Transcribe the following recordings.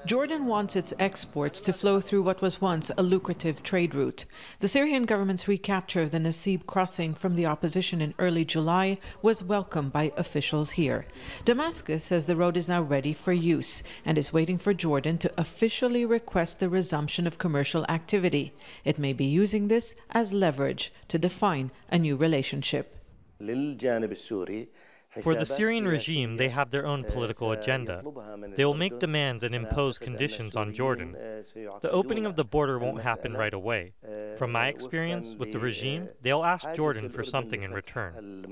Jordan wants its exports to flow through what was once a lucrative trade route. The Syrian government's recapture of the Nassib crossing from the opposition in early July was welcomed by officials here. Damascus says the road is now ready for use and is waiting for Jordan to officially request the resumption of commercial activity. It may be using this as leverage to define a new relationship. For the Syrian regime, they have their own political agenda. They will make demands and impose conditions on Jordan. The opening of the border won't happen right away. From my experience with the regime, they'll ask Jordan for something in return.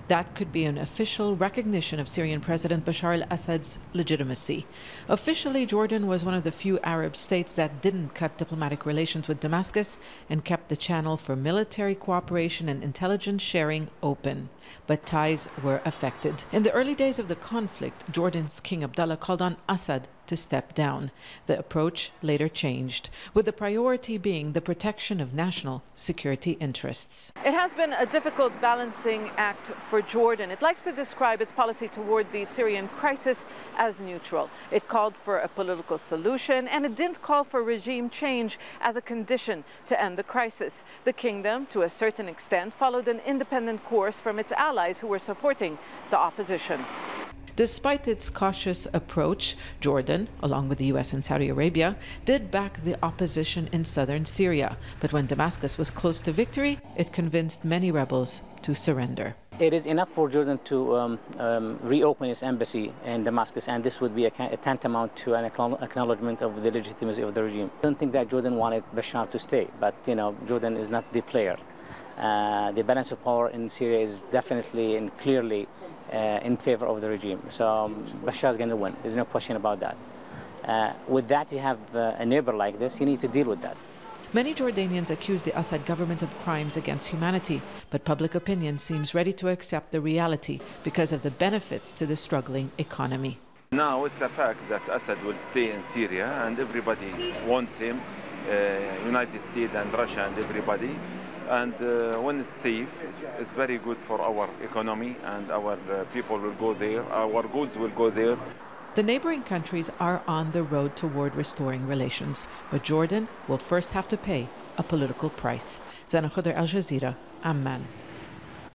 That could be an official recognition of Syrian President Bashar al-Assad's legitimacy. Officially, Jordan was one of the few Arab states that didn't cut diplomatic relations with Damascus and kept the channel for military cooperation and intelligence sharing open. But ties were affected. In the early days of the conflict, Jordan's King Abdullah called on Assad to step down. The approach later changed, with the priority being the protection of national security interests. It has been a difficult balancing act for Jordan. It likes to describe its policy toward the Syrian crisis as neutral. It called for a political solution, and it didn't call for regime change as a condition to end the crisis. The kingdom, to a certain extent, followed an independent course from its allies who were supporting the opposition. Despite its cautious approach, Jordan, along with the US and Saudi Arabia, did back the opposition in southern Syria. But when Damascus was close to victory, it convinced many rebels to surrender. It is enough for Jordan to reopen its embassy in Damascus, and this would be a tantamount to an acknowledgement of the legitimacy of the regime. I don't think that Jordan wanted Bashar to stay, but Jordan is not the player. The balance of power in Syria is definitely and clearly in favor of the regime. So Bashar is going to win. There's no question about that. With that, you have a neighbor like this, you need to deal with that. Many Jordanians accuse the Assad government of crimes against humanity, but public opinion seems ready to accept the reality because of the benefits to the struggling economy. Now it's a fact that Assad will stay in Syria, and everybody wants him, United States and Russia and everybody. And when it's safe, it's very good for our economy, and our people will go there, our goods will go there. The neighboring countries are on the road toward restoring relations, but Jordan will first have to pay a political price. Zeina, Khodr, Al Jazeera, Amman.